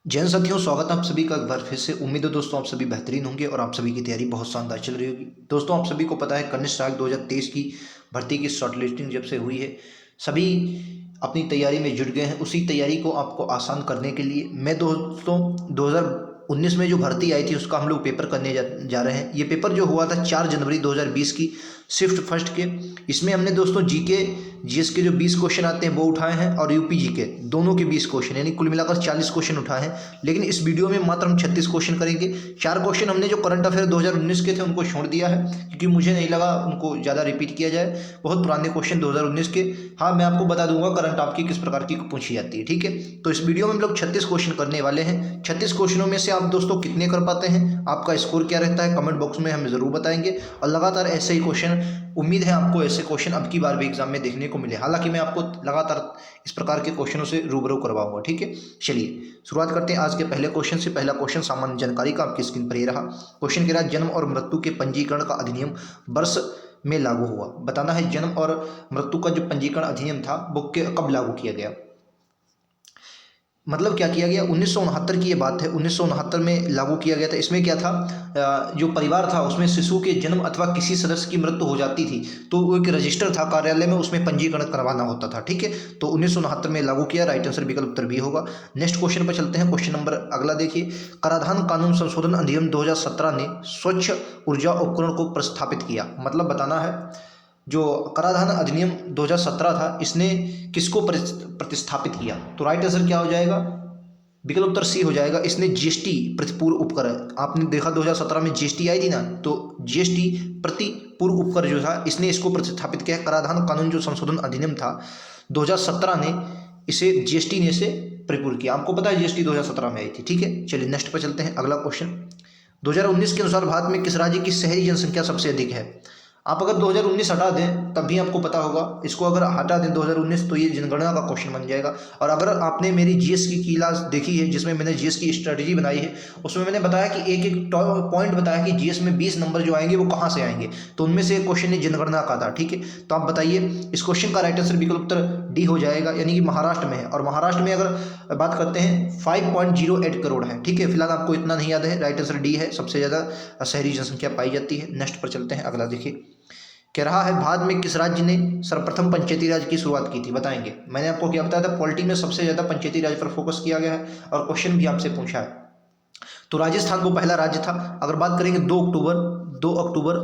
जैन साथियों, स्वागत है आप सभी का एक बार फिर से। उम्मीद है दोस्तों आप सभी बेहतरीन होंगे और आप सभी की तैयारी बहुत शानदार चल रही होगी। दोस्तों आप सभी को पता है कनिष्ठ नायक 2023 की भर्ती की शॉर्टलिस्टिंग जब से हुई है, सभी अपनी तैयारी में जुट गए हैं। उसी तैयारी को आपको आसान करने के लिए मैं दोस्तों 2019 में जो भर्ती आई थी उसका हम लोग पेपर करने जा रहे हैं। ये पेपर जो हुआ था 4 जनवरी 2020 की शिफ्ट फर्स्ट के, इसमें हमने दोस्तों जीके जीएस के जो 20 क्वेश्चन आते हैं वो उठाए हैं और यूपी जीके दोनों के 20 क्वेश्चन, यानी कुल मिलाकर 40 क्वेश्चन उठाए हैं। लेकिन इस वीडियो में मात्र हम 36 क्वेश्चन करेंगे। 4 क्वेश्चन हमने जो करंट अफेयर 2019 के थे उनको छोड़ दिया है, क्योंकि मुझे नहीं लगा उनको ज़्यादा रिपीट किया जाए। बहुत पुराने क्वेश्चन 2019 के। हाँ, मैं आपको बता दूंगा करंट आपकी किस प्रकार की पूछी जाती है, ठीक है। तो इस वीडियो में हम लोग 36 क्वेश्चन करने वाले हैं। 36 क्वेश्चनों में से आप दोस्तों कितने कर पाते हैं, आपका स्कोर क्या रहता है, कमेंट बॉक्स में हमें ज़रूर बताएंगे। और लगातार ऐसे ही क्वेश्चन, उम्मीद है आपको ऐसे क्वेश्चन अब की बार भी एग्जाम में देखने को मिले। हालांकि मैं आपको लगातार इस प्रकार के क्वेश्चनों से रूबरू करवाऊंगा, ठीक है। चलिए शुरुआत करते हैं आज के पहले क्वेश्चन से। पहला क्वेश्चन सामान्य जानकारी का आपकी स्क्रीन पर ही रहा। क्वेश्चन कह रहा है जन्म और मृत्यु के पंजीकरण का अधिनियम वर्ष में लागू हुआ। बताना है जन्म और मृत्यु का जो पंजीकरण अधिनियम था वो कब लागू किया गया, मतलब क्या किया गया। 1969 की ये बात है, 1969 में लागू किया गया था। इसमें क्या था, जो परिवार था उसमें शिशु के जन्म अथवा किसी सदस्य की मृत्यु हो जाती थी तो वो एक रजिस्टर था कार्यालय में, उसमें पंजीकरण करवाना होता था, ठीक है। तो 1969 में लागू किया। राइट आंसर विकल्प उत्तर बी होगा। नेक्स्ट क्वेश्चन पर चलते हैं। क्वेश्चन नंबर अगला देखिए। कराधान कानून संशोधन अधिनियम 2017 ने स्वच्छ ऊर्जा उपकरण को प्रस्थापित किया। मतलब बताना है जो कराधान अधिनियम 2017 था इसने किसको प्रतिस्थापित किया। तो राइट आंसर क्या हो जाएगा, विकल्प उत्तर सी हो जाएगा। इसने जीएसटी प्रतिपूर्व उपकर, आपने देखा 2017 में जीएसटी आई थी ना, तो जीएसटी प्रतिपूर्व उपकर जो था इसने इसको प्रतिस्थापित किया। कराधान कानून जो संशोधन अधिनियम था 2017 ने इसे जीएसटी ने इसे परिपूर्ण किया। आपको पता है जीएसटी 2017 में आई थी, ठीक है। चलिए नेक्स्ट पर चलते हैं। अगला क्वेश्चन 2019 के अनुसार भारत में किस राज्य की शहरी जनसंख्या सबसे अधिक है। आप अगर 2019 हटा दें तब भी आपको पता होगा, इसको अगर हटा दें 2019 तो ये जनगणना का क्वेश्चन बन जाएगा। और अगर आपने मेरी जीएस की क्लास देखी है जिसमें मैंने जीएस की स्ट्रेटजी बनाई है, उसमें मैंने बताया कि एक एक पॉइंट बताया कि जीएस में 20 नंबर जो आएंगे वो कहाँ से आएंगे, तो उनमें से एक क्वेश्चन जनगणना का था, ठीक है। तो आप बताइए इस क्वेश्चन का राइट आंसर विकल्प उत्तर डी हो जाएगा, यानी कि महाराष्ट्र में है। और महाराष्ट्र में अगर बात करते हैं 5.08 करोड़ है, ठीक है। फिलहाल आपको इतना नहीं याद है, राइट आंसर डी है, सबसे ज़्यादा शहरी जनसंख्या पाई जाती है। नेक्स्ट पर चलते हैं। अगला देखिए कह रहा है भारत में किस राज्य ने सर्वप्रथम पंचायती राज की शुरुआत की थी। बताएंगे, मैंने आपको क्या बताया था, पॉलिटी में सबसे ज़्यादा पंचायती राज पर फोकस किया गया है और क्वेश्चन भी आपसे पूछा है। तो राजस्थान वो पहला राज्य था। अगर बात करेंगे 2 अक्टूबर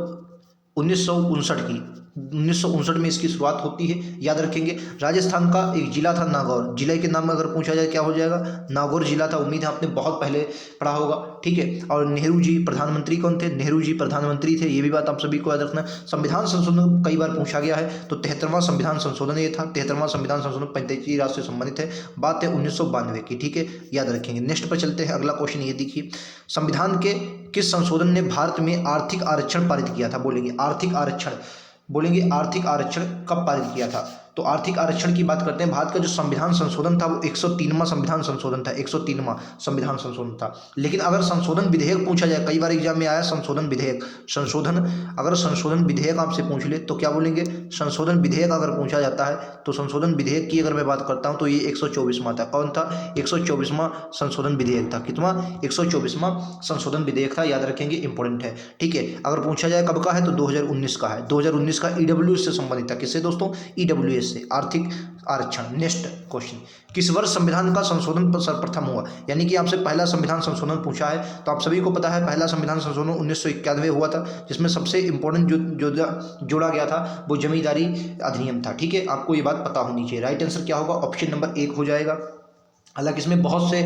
1959 की, 1959 में इसकी शुरुआत होती है, याद रखेंगे। राजस्थान का एक जिला था नागौर, जिले के नाम में अगर पूछा जाए क्या हो जाएगा, नागौर जिला था। उम्मीद है आपने बहुत पहले पढ़ा होगा, ठीक है। और नेहरू जी प्रधानमंत्री कौन थे, नेहरू जी प्रधानमंत्री थे, ये भी बात आप सभी को याद रखना। संविधान संशोधन कई बार पूछा गया है, तो 73वां संविधान संशोधन ये था। 73वां संविधान संशोधन पंचायती राज से संबंधित है, बात है 1992 की, ठीक है, याद रखेंगे। नेक्स्ट पर चलते हैं। अगला क्वेश्चन ये देखिए, संविधान के किस संशोधन ने भारत में आर्थिक आरक्षण पारित किया था। बोलेंगे आर्थिक आरक्षण, बोलेंगे आर्थिक आरक्षण कब पारित किया था। तो आर्थिक आरक्षण की बात करते हैं। भारत का जो संविधान संशोधन था वो 103वां संविधान संशोधन था, 103वां संविधान संशोधन था। लेकिन अगर संशोधन विधेयक पूछा जाए, कई बार एग्जाम में आया संशोधन विधेयक, संशोधन, अगर संशोधन विधेयक आपसे पूछ ले तो क्या बोलेंगे, संशोधन विधेयक अगर पूछा जाता है तो संशोधन विधेयक की अगर मैं बात करता हूँ तो ये 124वां था। कौन था, 124वां संशोधन विधेयक था। कितना, 124वां संशोधन विधेयक था, याद रखेंगे, इंपॉर्टेंट है, ठीक है। अगर पूछा जाए कब का है तो 2019 का है। 2019 का ईडब्ल्यूएस से संबंधित था। किससे दोस्तों, ईडब्ल्यूएस से, आर्थिक आरक्षण। नेक्स्ट क्वेश्चन, किस वर्ष संविधान का संशोधन सर्वप्रथम हुआ। यानी कि आपसे पहला संविधान संशोधन पूछा है, तो आप सभी को पता है पहला संविधान संशोधन 1991 हुआ था, जिसमें सबसे इंपॉर्टेंट जो जोड़ा गया था वो जमींदारी अधिनियम था, ठीक है। आपको ये बात पता होनी चाहिए। राइट आंसर क्या होगा, ऑप्शन नंबर 1 हो जाएगा। हालांकि इसमें बहुत से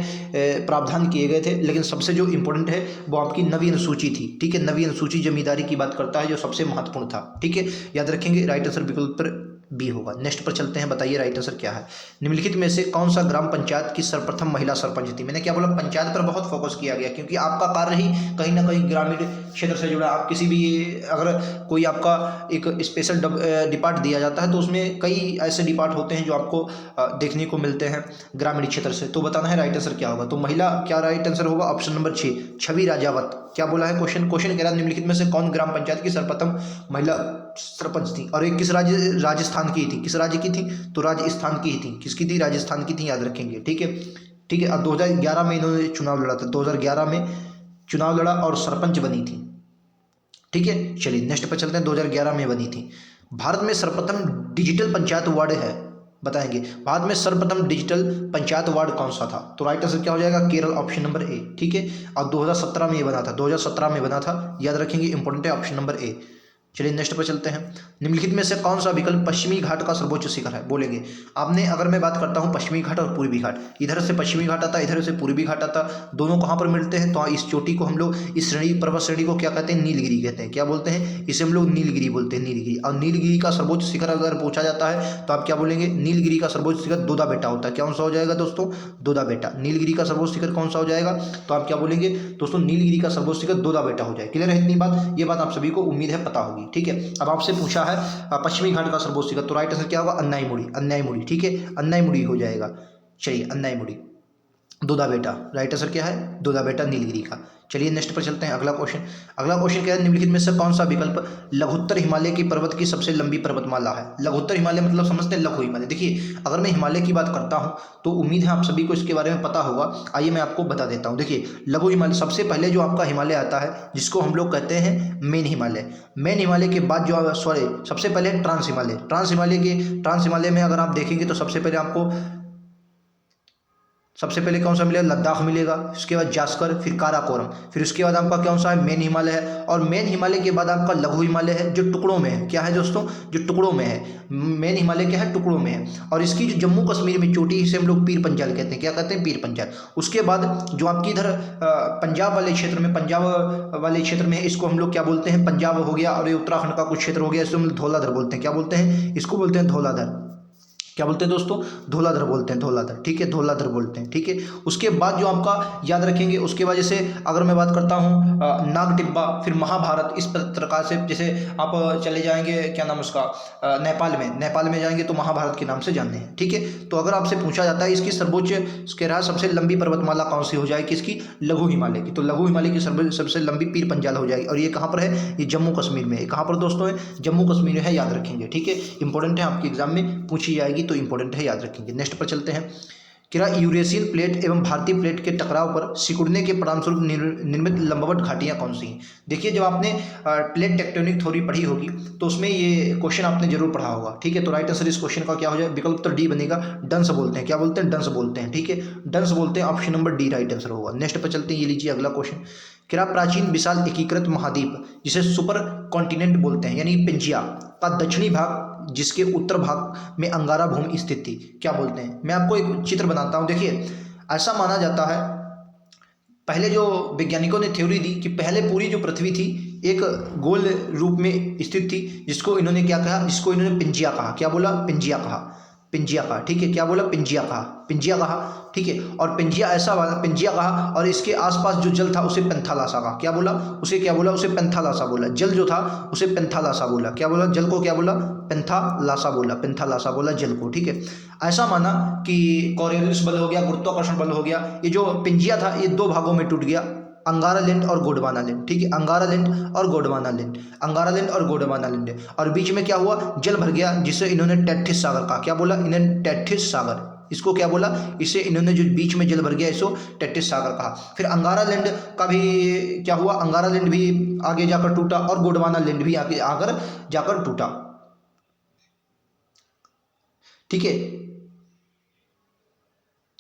प्रावधान किए गए थे, लेकिन सबसे जो इंपॉर्टेंट है वो आपकी नवी अनुसूची थी, ठीक है। नवी अनुसूची जमींदारी की बात करता है, जो सबसे महत्वपूर्ण था, ठीक है, याद रखेंगे। राइट आंसर विकल्प पर बी होगा। नेक्स्ट पर चलते हैं। बताइए राइट आंसर क्या है। निम्नलिखित में से कौन सा ग्राम पंचायत की सर्वप्रथम महिला सरपंच थी। मैंने क्या बोला, पंचायत पर बहुत फोकस किया गया, क्योंकि आपका कार्य ही कहीं ना कहीं ग्रामीण क्षेत्र से जुड़ा। आप किसी भी, अगर कोई आपका एक स्पेशल डिपार्ट दिया जाता है तो उसमें कई ऐसे डिपार्ट होते हैं जो आपको देखने को मिलते हैं ग्रामीण क्षेत्र से। तो बताना है राइट आंसर क्या होगा। तो महिला क्या राइट आंसर होगा, ऑप्शन नंबर 6, छवि राजावत। क्या बोला है क्वेश्चन कह रहा है निम्नलिखित में से कौन ग्राम पंचायत की सर्वप्रथम महिला सरपंच थी। और एक किस राज्य, राजस्थान की थी। किस राज्य की थी, तो राजस्थान की ही थी। किसकी थी, राजस्थान की थी, याद रखेंगे, ठीक है। ठीक है। अब 2011 में इन्होंने चुनाव लड़ा था, 2011 में चुनाव लड़ा और सरपंच बनी थी, ठीक है। चलिए नेक्स्ट पर चलते हैं, 2011 में बनी थी। भारत में सर्वप्रथम डिजिटल पंचायत वार्ड है, बताएंगे भारत में सर्वप्रथम डिजिटल पंचायत वार्ड कौन सा था? तो राइट आंसर क्या हो जाएगा? केरल, ऑप्शन नंबर ए, ठीक है। और 2017 में ये बना था, 2017 में बना था, याद रखेंगे, इंपॉर्टेंट है, ऑप्शन नंबर ए। चलिए नेक्स्ट पर चलते हैं। निम्नलिखित में से कौन सा विकल्प पश्चिमी घाट का सर्वोच्च शिखर है? बोलेंगे आपने, अगर मैं बात करता हूँ पश्चिमी घाट और पूर्वी घाट, इधर से पश्चिमी घाट आता, इधर से पूर्वी घाट आता, दोनों कहाँ पर मिलते हैं? तो इस चोटी को हम लोग, इस श्रेणी, पर्वत श्रेणी को क्या कहते हैं? नीलगिरी कहते हैं। क्या बोलते हैं? इसे हम लोग नीलगिरी बोलते हैं, नीलगिरी। और नीलगिरी का सर्वोच्च शिखर अगर पूछा जाता है तो आप क्या बोलेंगे? नीलगिरी का सर्वोच्च शिखर दोदा बेटा होता है। कौन सा हो जाएगा दोस्तों? दोदा बेटा। नीलगिरी का सर्वोच्च शिखर कौन सा हो जाएगा? तो आप क्या बोलेंगे दोस्तों? नीलगिरी का सर्वोच्च शिखर दोदा बेटा हो जाए। क्लियर है इतनी बात? ये बात आप सभी को उम्मीद है पता होगी, ठीक है। अब आपसे पूछा है पश्चिमी घाट का सर्वोच्च शिखर, तो राइट आंसर क्या होगा? अन्नाईमुड़ी, अन्नाईमुड़ी, ठीक है, अन्नाईमुड़ी हो जाएगा। चलिए अन्नाईमुड़ी, दोदा बेटा, राइट आंसर क्या है? दोदा बेटा नीलगिरी का। चलिए नेक्स्ट पर चलते हैं, अगला क्वेश्चन। अगला क्वेश्चन क्या है? निम्नलिखित में से कौन सा विकल्प लघुत्तर हिमालय की पर्वत की सबसे लंबी पर्वतमाला है? लघुत्तर हिमालय मतलब समझते हैं लघु हिमालय। देखिए अगर मैं हिमालय की बात करता हूं तो उम्मीद है आप सभी को इसके बारे में पता होगा। आइए मैं आपको बता देता हूं। देखिए लघु हिमालय, सबसे पहले जो आपका हिमालय आता है जिसको हम लोग कहते हैं मेन हिमालय। मेन हिमालय के बाद जो, सॉरी, सबसे पहले ट्रांस हिमालय। ट्रांस हिमालय में अगर आप देखेंगे तो सबसे पहले कौन सा मिलेगा? लद्दाख मिलेगा, उसके बाद जास्कर, फिर काराकोरम, फिर उसके बाद आपका कौन सा है? मेन हिमालय है। और मेन हिमालय के बाद आपका लघु हिमालय है जो टुकड़ों में है। क्या है दोस्तों? जो टुकड़ों में है। मेन हिमालय क्या है? टुकड़ों में है। और इसकी जो जम्मू कश्मीर में चोटी, इसे हम लोग पीर पंजाल कहते हैं। क्या कहते हैं? पीर पंजाल। उसके बाद जो आपकी इधर पंजाब वाले क्षेत्र में है, इसको हम लोग क्या बोलते हैं? पंजाब हो गया, और ये उत्तराखंड का कुछ क्षेत्र हो गया, इसको हम धौलाधर बोलते हैं। क्या बोलते हैं? इसको बोलते हैं धौलाधर। क्या बोलते हैं दोस्तों? धौलाधर बोलते हैं, धौलाधर, ठीक है, धौलाधर बोलते हैं, ठीक है। उसके बाद जो आपका याद रखेंगे, उसके बाद जैसे अगर मैं बात करता हूँ नागटिब्बा, फिर महाभारत, इस प्रकार से जैसे आप चले जाएंगे, क्या नाम उसका, नेपाल में जाएंगे तो महाभारत के नाम से जानते हैं, ठीक है। तो अगर आपसे पूछा जाता है इसकी सर्वोच्च, कह रहा है सबसे लंबी पर्वतमाला कौन सी हो जाएगी? इसकी लघु हिमालय की। तो लघु हिमालय की सबसे लंबी पीर पंजाल हो जाएगी। और ये कहाँ पर है? ये जम्मू कश्मीर में है। कहाँ पर दोस्तों है? जम्मू कश्मीर में है, याद रखेंगे, ठीक है। इंपॉर्टेंट है, आपके एग्जाम में पूछी जाएगी तो इंपॉर्टेंट है, याद रखेंगे। नेक्स्ट पर चलते हैं। क्या यूरेशियन प्लेट एवं भारतीय प्लेट के टकराव पर सिकुड़ने के परिणामस्वरूप निर्मित लंबवत घाटियां कौन सी हैं? देखिए जब आपने प्लेट टेक्टोनिक थ्योरी पढ़ी होगी तो उसमें ये क्वेश्चन आपने जरूर पढ़ा होगा, ठीक है। तो राइट आंसर इस क्वेश्चन का क्या हो जाए? विकल्प तो डी बनेगा, डंस बोलते हैं। क्या बोलते हैं? डंस बोलते हैं, ठीक है, डंस बोलते हैं, option number D right answer होगा। नेक्स्ट पर चलते हैं, ये लीजिए अगला क्वेश्चन। क्या प्राचीन विशाल एकीकृत महाद्वीप जिसे सुपर कॉन्टिनेंट बोलते हैं, यानी पेंजिया का दक्षिणी भाग जिसके उत्तर भाग में अंगारा भूमि स्थित थी, क्या बोलते हैं? मैं आपको एक चित्र बनाता हूं। देखिए ऐसा माना जाता है, पहले जो वैज्ञानिकों ने थ्योरी दी कि पहले पूरी जो पृथ्वी थी एक गोल रूप में स्थित थी, जिसको इन्होंने क्या कहा? जिसको इन्होंने पिंजिया कहा। क्या बोला? पिंजिया कहा, पिंजिया कहा, ठीक है। क्या बोला? पिंजिया कहा, पिंजिया कहा, ठीक है। और पिंजिया ऐसा वाला पिंजिया कहा, और इसके आसपास जो जल था उसे पेंथालासा कहा। क्या बोला? उसे क्या बोला? उसे पेंथालासा बोला। जल जो था उसे पेंथालासा बोला। क्या बोला? जल को क्या बोला? पेंथालासा बोला, पेंथालासा बोला जल को, ठीक है। ऐसा माना कि कोरियोलिस बल हो गया, गुरुत्वाकर्षण बल हो गया, ये जो पिंजिया था ये दो भागों में टूट गया, अंगारा लैंड और गोंडवाना लैंड, ठीक है, अंगारा लैंड और गोंडवाना लैंड, अंगारा लैंड और गोंडवाना लैंड। और बीच में क्या हुआ? जल भर गया, जिसे इन्होंने टेथिस सागर कहा। क्या बोला? इन्होंने टेथिस सागर, इसको क्या बोला? इसे इन्होंने जो बीच में जल भर गया इसको टेथिस सागर कहा। फिर अंगारा लैंड का भी क्या हुआ? अंगारा लैंड भी आगे जाकर टूटा और गोंडवाना लैंड भी आगे आकर जाकर टूटा, ठीक है।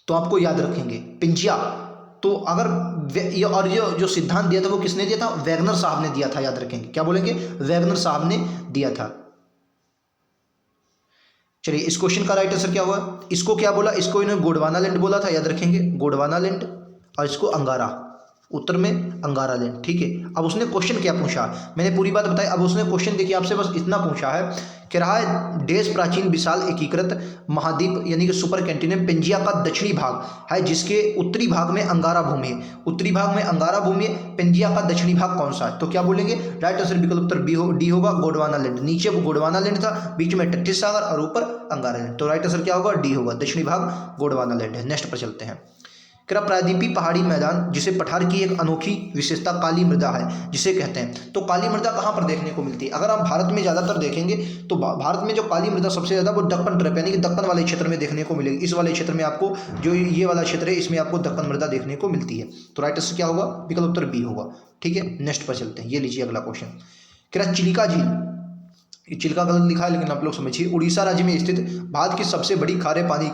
तो आपको याद रखेंगे पिंजिया। तो अगर और ये जो सिद्धांत दिया था वो किसने दिया था? वैगनर साहब ने दिया था, याद रखेंगे। क्या बोलेंगे? वैगनर साहब ने दिया था। चलिए इस क्वेश्चन का राइट आंसर क्या हुआ? इसको क्या बोला? इसको इन्होंने गोंडवाना लैंड बोला था, याद रखेंगे, गोंडवाना लैंड, और इसको अंगारा, उत्तर में अंगारा लैंड, ठीक है। अब उसने क्वेश्चन क्या पूछा? मैंने पूरी बात बताई। अब उसने क्वेश्चन देखिए आपसे बस इतना पूछा है कि रहा है देश प्राचीन विशाल एकीकृत महाद्वीप यानी कि सुपर कॉन्टिनेंट पेंजिया का दक्षिणी भाग है जिसके उत्तरी भाग में अंगारा भूमि है। उत्तरी भाग में अंगारा भूमि है, पेंजिया का दक्षिणी भाग कौन सा है? तो क्या बोलेंगे? राइट आंसर विकल्प उत्तर डी होगा, गोंडवाना लैंड। नीचे वो गोंडवाना लैंड था, बीच में टेथिस सागर और ऊपर अंगारा लैंड। तो राइट आंसर क्या होगा? डी होगा, दक्षिणी भाग गोंडवाना लैंड है। नेक्स्ट पर चलते हैं। कह रहा प्रायद्वीपीय पहाड़ी मैदान जिसे पठार की एक अनोखी विशेषता काली मृदा है जिसे कहते हैं। तो काली मृदा कहाँ पर देखने को मिलती है? अगर आप भारत में ज़्यादातर देखेंगे तो भारत में जो काली मृदा सबसे ज़्यादा वो दक्कन ट्रैप यानी कि दक्कन वाले क्षेत्र में देखने को मिलेगी। इस वाले क्षेत्र में आपको जो ये वाला क्षेत्र है इसमें आपको दक्कन मृदा देखने को मिलती है। तो राइट आंसर क्या होगा? विकल्प उत्तर बी होगा। ठीक है, नेक्स्ट पर चलते हैं। ये लीजिए अगला क्वेश्चन। कह रहा चिलिका झील, ये चिल्का गलत लिखा है लेकिन आप लोग समझिए, उड़ीसा राज्य में स्थित भारत की सबसे बड़ी खारे पानी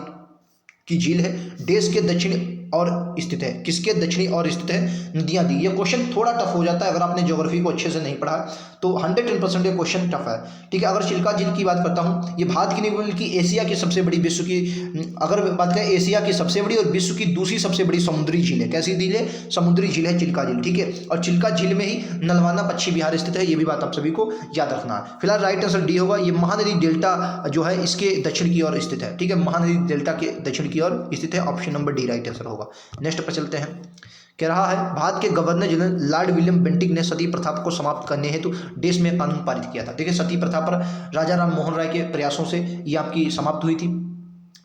की झील है। देश के दक्षिण और स्थित है। किसके दक्षिणी और स्थित है? नदियां दी। ये क्वेश्चन थोड़ा टफ हो जाता है अगर आपने ज्योग्राफी को अच्छे से नहीं पढ़ा तो 110% ये क्वेश्चन टफ है। ठीक है, अगर चिल्का झील की बात करता हूँ, ये भारत की नहीं बल्कि एशिया की सबसे बड़ी, विश्व की अगर बात करें एशिया की सबसे बड़ी और विश्व की दूसरी सबसे बड़ी समुद्री झील है। कैसी झील है? समुद्री झील है चिल्का झील। ठीक है, और चिल्का झील में ही नलवाना पश्चिम बिहार स्थित है। ये भी बात आप सभी को याद रखना है। फिलहाल राइट आंसर डी होगा। ये महानदी डेल्टा जो है इसके दक्षिण की ओर स्थित है। ठीक है, महानदी डेल्टा के दक्षिण की ओर स्थित है। Option number D right answer होगा। नेक्स्ट पर चलते हैं। कह रहा है भारत के governor general Lord William Bentinck ने सती प्रथा को समाप्त करने हेतु देश में कानून पारित किया था। देखिए, सती प्रथा पर राजा राम मोहन राय के प्रयासों से ये आपकी समाप्त हुई थी।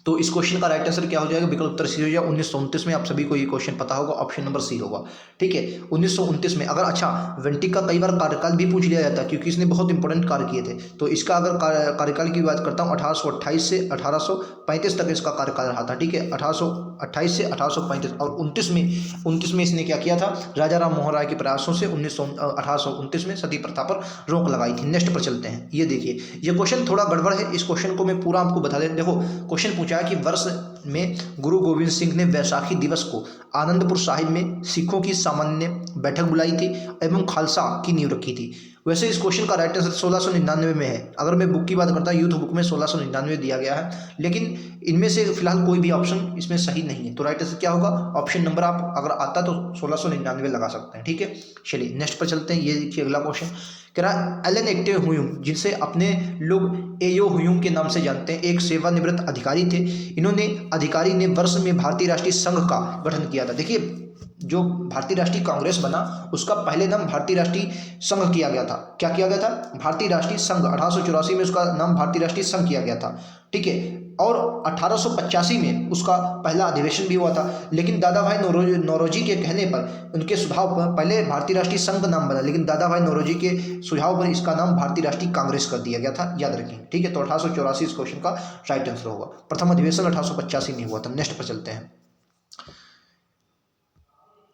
तो इस क्वेश्चन का राइट आंसर क्या हो जाएगा? विकल्प उत्तर सी हो जाएगा। 1929 में आप सभी को ये क्वेश्चन पता होगा। ऑप्शन नंबर सी होगा। ठीक है, 1929 में। अगर अच्छा वेंटिक का कई बार कार्यकाल भी पूछ लिया जाता है क्योंकि इसने बहुत इंपॉर्टेंट कार्य किए थे। तो इसका अगर कार्यकाल की बात करता हूँ 1828 से 1835 तक इसका कार्यकाल रहा था। ठीक है, 1828 से 1835 और 29 में इसने क्या किया था? राजा राम मोहन राय के प्रयासों से 1829 में सती प्रथा पर रोक लगाई थी। नेक्स्ट पर चलते हैं। ये देखिए, ये क्वेश्चन थोड़ा गड़बड़ है। इस क्वेश्चन को मैं पूरा आपको बता दें। देखो, क्वेश्चन पूछा कि वर्ष में गुरु गोविंद सिंह ने वैसाखी दिवस को आनंदपुर साहिब में सिखों की सामान्य बैठक बुलाई थी एवं खालसा की नींव रखी थी। वैसे इस क्वेश्चन का राइट आंसर 1699 में है। अगर मैं बुक की बात करता हूँ यूथ बुक में 1699 दिया गया है, लेकिन इनमें से फिलहाल कोई भी ऑप्शन इसमें सही नहीं है। तो राइट आंसर क्या होगा? ऑप्शन नंबर आप अगर आता तो 1699 लगा सकते हैं। ठीक है, चलिए नेक्स्ट पर चलते हैं। ये देखिए अगला क्वेश्चन। कह रहा एलन एक्टे हुयूम, जिनसे अपने लोग एयो हुयूम के नाम से जानते हैं, एक सेवानिवृत्त अधिकारी थे। इन्होंने अधिकारी ने वर्ष में भारतीय राष्ट्रीय संघ का गठन किया था। देखिए, जो भारतीय राष्ट्रीय कांग्रेस बना उसका पहले नाम भारतीय राष्ट्रीय संघ किया गया था। क्या किया गया था? भारतीय राष्ट्रीय संघ। 1884 में उसका नाम भारतीय राष्ट्रीय संघ किया गया था। ठीक है, और 1885 में उसका पहला अधिवेशन भी हुआ था। लेकिन दादा भाई नौरोजी के कहने पर, उनके सुझाव पर पहले भारतीय राष्ट्रीय संघ नाम बना, लेकिन दादा भाई नौरोजी के सुझाव पर इसका नाम भारतीय राष्ट्रीय कांग्रेस कर दिया गया था। याद रखेंगे। ठीक है, तो 1884 इस क्वेश्चन का राइट आंसर होगा। प्रथम अधिवेशन 1885 में हुआ था। नेक्स्ट पर चलते हैं।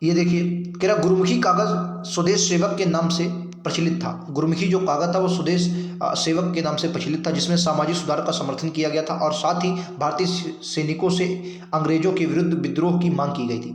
ये देखिए, कह रहा गुरुमुखी कागज स्वदेश सेवक के नाम से प्रचलित था। गुरुमुखी जो कागज था वो स्वदेश सेवक के नाम से प्रचलित था, जिसमें सामाजिक सुधार का समर्थन किया गया था और साथ ही भारतीय सैनिकों से अंग्रेजों के विरुद्ध विद्रोह की मांग की गई थी।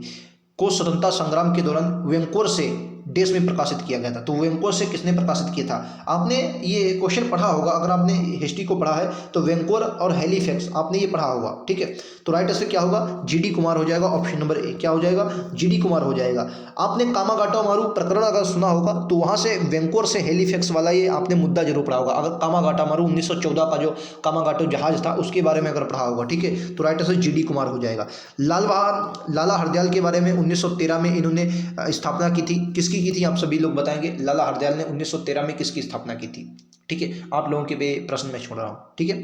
को स्वतंत्रता संग्राम के दौरान वेंकोर से देश में प्रकाशित किया गया था। तो वेंकोर से किसने प्रकाशित किया था? आपने ये क्वेश्चन पढ़ा होगा, अगर आपने हिस्ट्री को पढ़ा है तो वेंकोर और हैलीफैक्स आपने ये पढ़ा होगा। ठीक है, तो राइट आंसर क्या होगा? जीडी कुमार हो जाएगा। ऑप्शन नंबर ए क्या हो जाएगा? जीडी कुमार हो जाएगा। आपने कामागाटामारू प्रकरण अगर सुना होगा तो वहाँ से वेंकोर से हैलीफैक्स वाला ये आपने मुद्दा जरूर पढ़ा होगा। अगर कामागाटामारू 1914 का जो कामागाटो जहाज था उसके बारे में अगर पढ़ा होगा। ठीक है, तो राइट आंसर जीडी कुमार हो जाएगा। लाला हरदयाल के बारे में 1913 में इन्होंने स्थापना की थी। किसकी की थी? आप सभी लोग बताएंगे। लाला हरदयाल ने 1913 में किसकी स्थापना की थी? ठीक है, आप लोगों के प्रश्न में छोड़ रहा हूँ। ठीक है,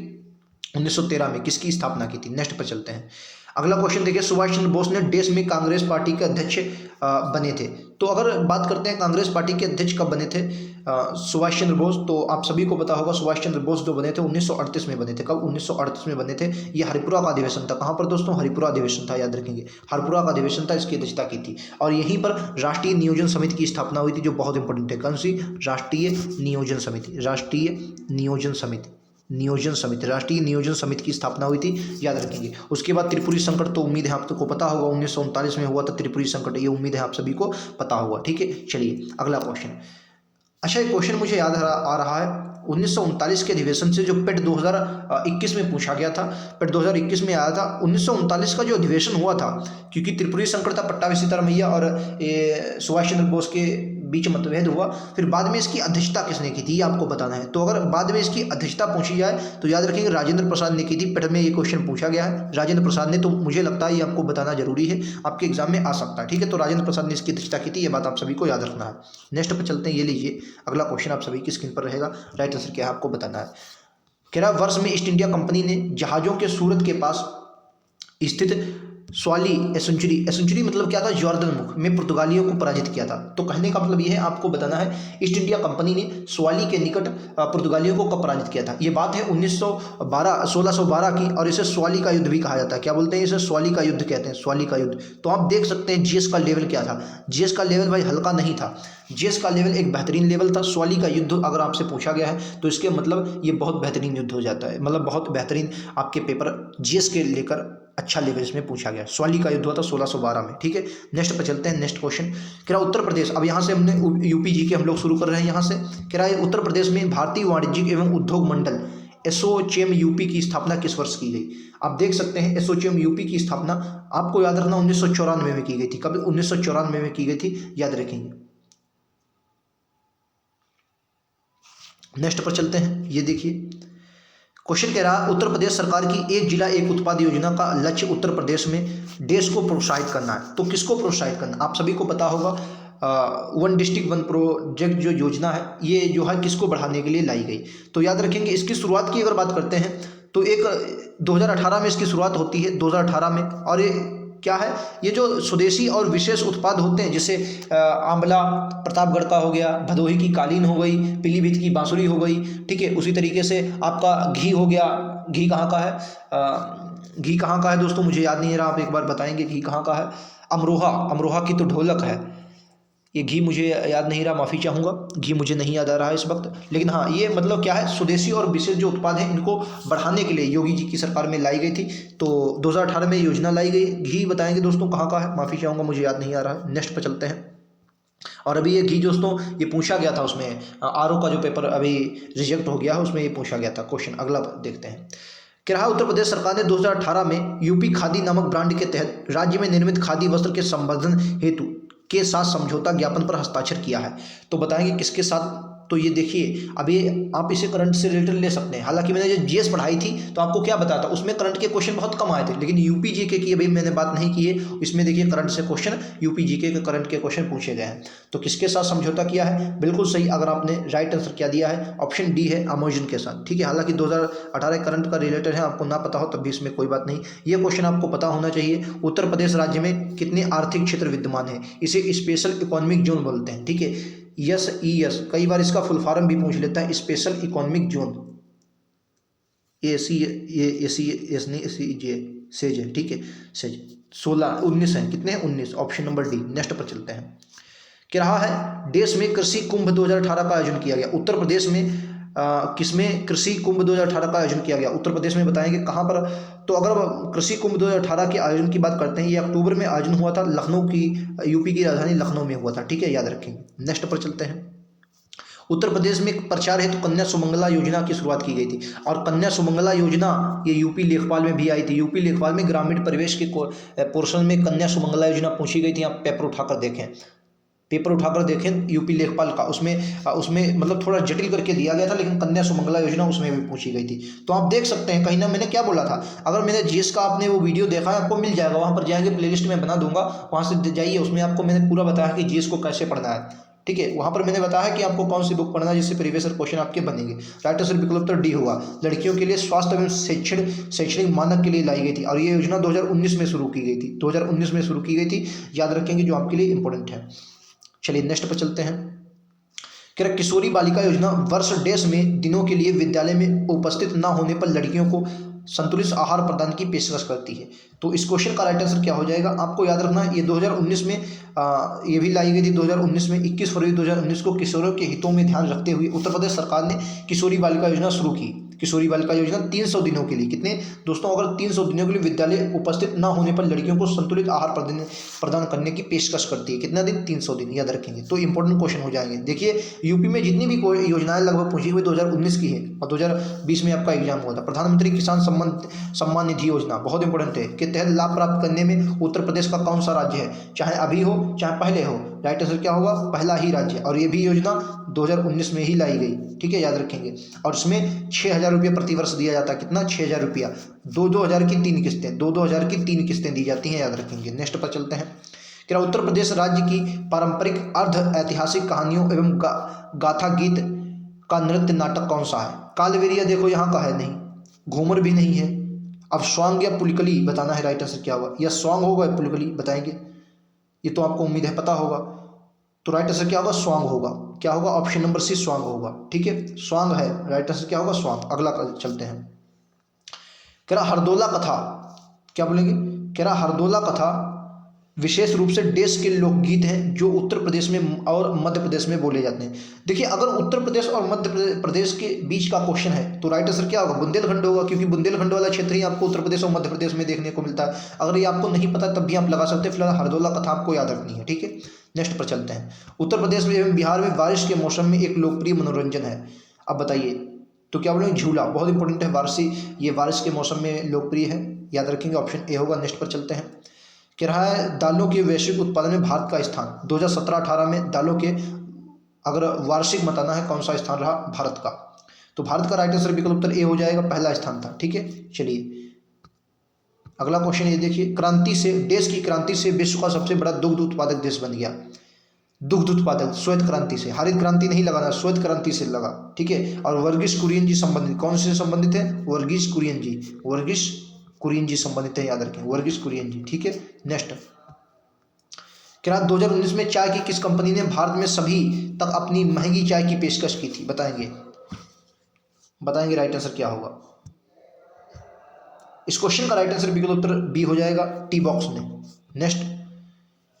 1913 में किसकी स्थापना की थी? नेक्स्ट पर चलते हैं। अगला क्वेश्चन देखिए, सुभाष चंद्र बोस ने देश में कांग्रेस पार्टी के अध्यक्ष बने थे। तो अगर बात करते हैं कांग्रेस पार्टी के अध्यक्ष कब बने थे सुभाष चंद्र बोस, तो आप सभी को पता होगा सुभाष चंद्र बोस जो बने थे 1938 में बने थे। कब? 1938 में बने थे। ये हरिपुरा का अधिवेशन था। कहाँ पर दोस्तों? हरिपुरा अधिवेशन था, याद रखेंगे। हरिपुरा का अधिवेशन था, इसकी अध्यक्षता की थी। और यहीं पर राष्ट्रीय नियोजन समिति की स्थापना हुई थी, जो बहुत इंपॉर्टेंट है। कौन सी? राष्ट्रीय नियोजन समिति। राष्ट्रीय नियोजन समिति राष्ट्रीय नियोजन समिति की स्थापना हुई थी, याद रखेंगे। उसके बाद त्रिपुरी संकट, तो उम्मीद है आप सबको पता होगा 1939 में हुआ था त्रिपुरी संकट। ये उम्मीद है आप सभी को पता होगा। ठीक है, चलिए अगला क्वेश्चन। अच्छा, ये क्वेश्चन मुझे याद आ रहा है 1939 के अधिवेशन से, जो पेट 2021 में पूछा गया था। पेट 2021 में आया था। 1939 का जो अधिवेशन हुआ था, क्योंकि त्रिपुरी संकट था, पट्टाभी सीतारामैया और सुभाष चंद्र बोस के बीच मतभेद हुआ। फिर बाद में इसकी अध्यक्षता किसने की थी, ये आपको बताना है। तो अगर बाद में इसकी अध्यक्षता पूछी जाए तो याद रखेंगे राजेंद्र प्रसाद ने की थी। पेट में ये क्वेश्चन पूछा गया है, राजेंद्र प्रसाद ने। तो मुझे लगता है ये आपको बताना जरूरी है, आपके एग्जाम में आ सकता है। ठीक है, तो राजेंद्र प्रसाद ने इसकी अध्यक्षता की थी, ये बात आप सभी को याद रखना है। नेक्स्ट पर चलते हैं। ये लीजिए अगला क्वेश्चन आप सभी की स्क्रीन पर रहेगा। राइट आंसर क्या है आपको बताना है। कह रहा वर्ष में ईस्ट इंडिया कंपनी ने जहाज़ों के सूरत के पास स्थित स्वाली एसेंचुरी मतलब क्या था, जॉर्डन मुख में पुर्तगालियों को पराजित किया था। तो कहने का मतलब ये है, आपको बताना है ईस्ट इंडिया कंपनी ने स्वाली के निकट पुर्तगालियों को कब पराजित किया था। ये बात है 1612 की, और इसे स्वाली का युद्ध भी कहा जाता है। क्या बोलते हैं इसे? स्वाली का युद्ध कहते हैं, स्वाली का युद्ध। तो आप देख सकते हैं जीएस का लेवल क्या था। जीएस का लेवल भाई हल्का नहीं था, जीएस का लेवल एक बेहतरीन लेवल था। स्वाली का युद्ध अगर आपसे पूछा गया है तो इसके मतलब ये बहुत बेहतरीन युद्ध हो जाता है, मतलब बहुत बेहतरीन आपके पेपर जीएस के लेकर अच्छा लेवल इसमें पूछा गया। स्वाली का युद्ध हुआ था 1612 में, ठीक है। नेक्स्ट पर चलते हैं, नेक्स्ट क्वेश्चन कह रहा उत्तर प्रदेश। अब यहाँ से हमने यूपी जी के हम लोग शुरू कर रहे हैं। यहाँ से कह रहा है उत्तर प्रदेश में भारतीय वाणिज्यिक एवं उद्योग मंडल एसोचेम यूपी की स्थापना किस वर्ष की गई। आप देख सकते हैं एसोचेम यूपी की स्थापना आपको याद रखना 1994 में की गई थी। कब? 1994 में की गई थी, याद रखेंगे। नेक्स्ट पर चलते हैं, ये देखिए क्वेश्चन कह रहा उत्तर प्रदेश सरकार की एक जिला एक उत्पाद योजना का लक्ष्य उत्तर प्रदेश में देश को प्रोत्साहित करना है। तो किसको प्रोत्साहित करना? आप सभी को पता होगा वन डिस्ट्रिक्ट वन प्रोजेक्ट जो योजना है, ये जो है किसको बढ़ाने के लिए लाई गई। तो याद रखेंगे इसकी शुरुआत की अगर बात करते हैं तो एक 2018 में इसकी शुरुआत होती है, 2018 में। और ये क्या है, ये जो स्वदेशी और विशेष उत्पाद होते हैं, जैसे आंवला प्रतापगढ़ का हो गया, भदोही की कालीन हो गई, पीलीभीत की बांसुरी हो गई, ठीक है। उसी तरीके से आपका घी हो गया। घी कहाँ का है? घी कहाँ का है दोस्तों, मुझे याद नहीं रहा, आप एक बार बताएंगे घी कहाँ का है? अमरोहा की तो ढोलक है। ये घी मुझे याद नहीं रहा, माफ़ी चाहूँगा, घी मुझे नहीं याद आ रहा है इस वक्त। लेकिन हाँ, ये मतलब क्या है, स्वदेशी और विशेष जो उत्पाद हैं इनको बढ़ाने के लिए योगी जी की सरकार में लाई गई थी। तो 2018 में योजना लाई गई। घी बताएंगे दोस्तों कहाँ का है, माफ़ी चाहूँगा, मुझे याद नहीं आ रहा है। नेक्स्ट पर चलते हैं। और अभी ये घी दोस्तों ये पूछा गया था, उसमें आरओ का जो पेपर अभी रिजेक्ट हो गया है उसमें ये पूछा गया था क्वेश्चन। अगला देखते हैं। कह रहा उत्तर प्रदेश सरकार ने 2018 में यूपी खादी नामक ब्रांड के तहत राज्य में निर्मित खादी वस्त्र के संवर्धन हेतु के साथ समझौता ज्ञापन पर हस्ताक्षर किया है। तो बताएंगे किसके साथ? तो ये देखिए, अभी आप इसे करंट से रिलेटेड ले सकते हैं। हालांकि मैंने जो जीएस पढ़ाई थी तो आपको क्या बताया था, उसमें करंट के क्वेश्चन बहुत कम आए थे, लेकिन यूपी जीके की अभी मैंने बात नहीं की है। इसमें देखिए करंट से क्वेश्चन, यूपी जीके के करंट के क्वेश्चन पूछे गए हैं। तो किसके साथ समझौता किया है? बिल्कुल सही, अगर आपने राइट आंसर क्या दिया है, ऑप्शन डी है, अमेजन के साथ, ठीक है। हालांकि 2018 करंट का रिलेटेड है, आपको ना पता हो तब भी इसमें कोई बात नहीं। ये क्वेश्चन आपको पता होना चाहिए। उत्तर प्रदेश राज्य में कितने आर्थिक क्षेत्र विद्यमान है? इसे स्पेशल इकोनॉमिक जोन बोलते हैं, ठीक है। ES कई बार इसका फुल फॉर्म भी पूछ लेता है, स्पेशल इकोनॉमिक जोन। सेज है, ठीक है, सेज 19 है, कितने हैं? 19, ऑप्शन नंबर डी। नेक्स्ट पर चलते हैं। क्या रहा है, देश में कृषि कुंभ 2018 का आयोजन किया गया। उत्तर प्रदेश में किसमें कृषि कुंभ 2018 का आयोजन किया गया? उत्तर प्रदेश में बताएंगे कहाँ पर। तो अगर कृषि कुंभ 2018 के आयोजन की बात करते हैं, ये अक्टूबर में आयोजन हुआ था, लखनऊ की, यूपी की राजधानी लखनऊ में हुआ था, ठीक है, याद रखेंगे। नेक्स्ट पर चलते हैं। उत्तर प्रदेश में प्रचार हेतु कन्या सुमंगला योजना की शुरुआत की गई थी, और कन्या सुमंगला योजना ये यूपी लेखपाल में भी आई थी। यूपी लेखपाल में ग्रामीण परिवेश के पोर्शन में कन्या सुमंगला योजना पूछी गई थी। आप पेपर उठाकर देखें यूपी लेखपाल का, उसमें मतलब थोड़ा जटिल करके दिया गया था, लेकिन कन्या सुमंगला योजना उसमें भी पूछी गई थी। तो आप देख सकते हैं, कहीं ना मैंने क्या बोला था, अगर मैंने जीएस का आपने वो वीडियो देखा है आपको मिल जाएगा, वहाँ पर जाएंगे, प्लेलिस्ट में बना दूंगा, वहाँ से जाइए, उसमें आपको मैंने पूरा बताया कि जीएस को कैसे पढ़ना है, ठीक है। वहाँ पर मैंने बताया कि आपको कौन सी बुक पढ़ना है जिससे प्रीवियस क्वेश्चन आपके बनेंगे। राइट आंसर विकल्प उत्तर डी होगा। लड़कियों के लिए स्वास्थ्य एवं शैक्षणिक मानक के लिए लाई गई थी, और ये योजना 2019 में शुरू की गई थी, 2019 में शुरू की गई थी, याद रखेंगे, जो आपके लिए इंपॉर्टेंट है। चलिए नेक्स्ट पर चलते हैं। कह रहा किशोरी बालिका योजना वर्ष डेढ़ में दिनों के लिए विद्यालय में उपस्थित न होने पर लड़कियों को संतुलित आहार प्रदान की पेशकश करती है। तो इस क्वेश्चन का राइट आंसर क्या हो जाएगा? आपको याद रखना, ये 2019 में ये भी लाई गई थी। 2019 में 21 फरवरी 2019 को किशोरों के हितों में ध्यान रखते हुए उत्तर प्रदेश सरकार ने किशोरी बालिका योजना शुरू की। किशोरी बालिका योजना 300 दिनों के लिए, कितने दोस्तों, अगर 300 दिनों के लिए विद्यालय उपस्थित न होने पर लड़कियों को संतुलित आहार प्रदान करने की पेशकश करती है। कितना दिन? 300 दिन, याद रखेंगे। तो इंपॉर्टेंट क्वेश्चन हो जाएंगे। देखिए यूपी में जितनी भी योजनाएं लगभग पूछी हुई 2019 की है, और 2020 में आपका एग्जाम हुआ था। प्रधानमंत्री किसान सम्मान निधि योजना बहुत इंपॉर्टेंट है, के तहत लाभ प्राप्त करने में उत्तर प्रदेश का कौन सा राज्य है? चाहे अभी हो चाहे पहले हो, राइट आंसर क्या होगा? पहला ही राज्य। और ये भी योजना 2019 में ही लाई गई, ठीक है, याद रखेंगे। और इसमें 6,000 रुपये प्रतिवर्ष दिया जाता है। कितना? 6,000 रुपया, 2-2 हज़ार की 3 किस्तें, 2-2 हज़ार की 3 किस्तें दी जाती हैं, याद रखेंगे। नेक्स्ट पर चलते हैं। क्या उत्तर प्रदेश राज्य की पारंपरिक अर्ध ऐतिहासिक कहानियों एवं गाथा गीत का नृत्य नाटक कौन सा है? कालवेरिया देखो यहाँ का है नहीं, घूमर भी नहीं है, अब स्वांग या पुलिकली बताना है राइट आंसर क्या होगा, या स्वांग होगा या पुलिकली बताएंगे, ये तो आपको उम्मीद है पता होगा। तो राइट आंसर क्या होगा, स्वांग होगा। क्या होगा, ऑप्शन नंबर सी स्वांग होगा। ठीक है, स्वांग है राइट आंसर, क्या होगा स्वांग। अगला चलते हैं। कह रहा हरदोला कथा, क्या बोलेंगे, कह रहा हरदोला कथा विशेष रूप से देश के लोकगीत हैं जो उत्तर प्रदेश में और मध्य प्रदेश में बोले जाते हैं। देखिए अगर उत्तर प्रदेश और मध्य प्रदेश के बीच का क्वेश्चन है तो राइट आंसर क्या होगा, बुंदेलखंड होगा, क्योंकि बुंदेलखंड वाला क्षेत्र ही आपको उत्तर प्रदेश और मध्य प्रदेश में देखने को मिलता है। अगर ये आपको नहीं पता तब भी आप लगा सकते हैं, फिलहाल हरदोला कथा आपको याद रखनी है। ठीक है, नेक्स्ट पर चलते हैं। उत्तर प्रदेश में एवं बिहार में बारिश के मौसम में एक लोकप्रिय मनोरंजन है, अब बताइए। तो क्या बोलेंगे, झूला, बहुत इंपॉर्टेंट है। ये बारिश के मौसम में लोकप्रिय है, याद रखेंगे, ऑप्शन ए होगा। नेक्स्ट पर चलते हैं। कह रहा है दालों के वैश्विक उत्पादन में भारत का स्थान 2017-18 में दालों के अगर वार्षिक बताना है कौन सा स्थान रहा भारत का, तो भारत का राइट आंसर विकल्प उत्तर ए हो जाएगा, पहला स्थान था। ठीक है, चलिए अगला क्वेश्चन ये देखिए। क्रांति से, देश की क्रांति से विश्व का सबसे बड़ा दुग्ध उत्पादक देश बन गया। दुग्ध उत्पादक श्वेत क्रांति से, हरित क्रांति नहीं लगाना, श्वेत क्रांति से लगा। ठीक है, और वर्गीस कुरियन जी संबंधित, कौन से संबंधित है, वर्गीस कुरियन जी, वर्गीस कुरियन जी संबंधित है, याद रखें, वर्गीस कुरियन जी। ठीक है, नेक्स्ट। क्या 2019 में चाय की किस कंपनी ने भारत में सभी तक अपनी महंगी चाय की पेशकश की थी, बताएंगे, बताएंगे राइट आंसर क्या होगा। इस क्वेश्चन का राइट आंसर विकल्प उत्तर बी हो जाएगा, टी बॉक्स ने। नेक्स्ट,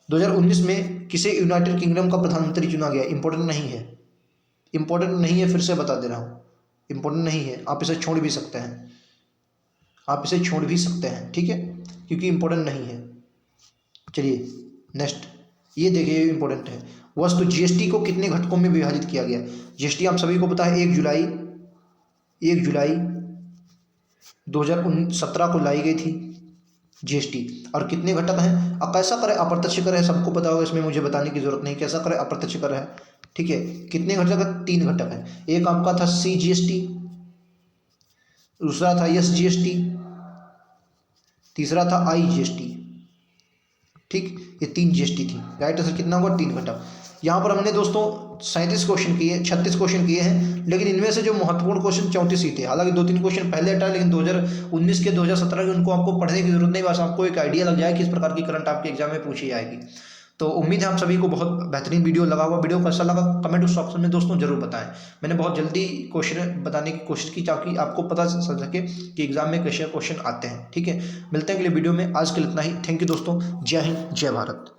2019 में किसे यूनाइटेड किंगडम का प्रधानमंत्री चुना गया, इंपॉर्टेंट नहीं है, इंपॉर्टेंट नहीं है, फिर से बता दे रहा हूँ, इंपॉर्टेंट नहीं है, आप इसे छोड़ भी सकते हैं, आप इसे छोड़ भी सकते हैं। ठीक है, क्योंकि इंपॉर्टेंट नहीं है। चलिए नेक्स्ट, ये देखिए इंपॉर्टेंट है। वस्तु जीएसटी को कितने घटकों में विभाजित किया गया। जीएसटी आप सभी को पता है 1 जुलाई 2017 को लाई गई थी जीएसटी। और कितने घटक हैं, अब कैसा करे, अप्रत्यक्ष कर है, सबको पता होगा, इसमें मुझे बताने की जरूरत नहीं, कैसा करे, अप्रत्यक्ष कर है। ठीक है, कितने घटक है, 3 घटक हैं। एक आपका था CGST, दूसरा था SGST, तीसरा था IGST। ठीक, ये 3 GST थी। राइट आंसर कितना होगा, 3 घटक। यहाँ पर हमने दोस्तों 37 क्वेश्चन किए, 36 क्वेश्चन किए हैं, लेकिन इनमें से जो महत्वपूर्ण क्वेश्चन 34 ही थे। हालांकि 2-3 क्वेश्चन पहले हटाए, लेकिन 2019 के 2017 के उनको आपको पढ़ने की जरूरत नहीं, बस आपको एक आइडिया लग जाए किस प्रकार की करंट आपके एग्जाम में पूछी जाएगी। तो उम्मीद है आप सभी को बहुत बेहतरीन वीडियो लगा होगा। वीडियो कैसा लगा कमेंट उस ऑप्शन में दोस्तों जरूर बताएं। मैंने बहुत जल्दी क्वेश्चन बताने की कोशिश की ताकि आपको पता चल सके कि एग्जाम में कैसे क्वेश्चन आते हैं। ठीक है, मिलते हैं अगले वीडियो में, आज के लिए इतना ही। थैंक यू दोस्तों, जय हिंद, जय भारत।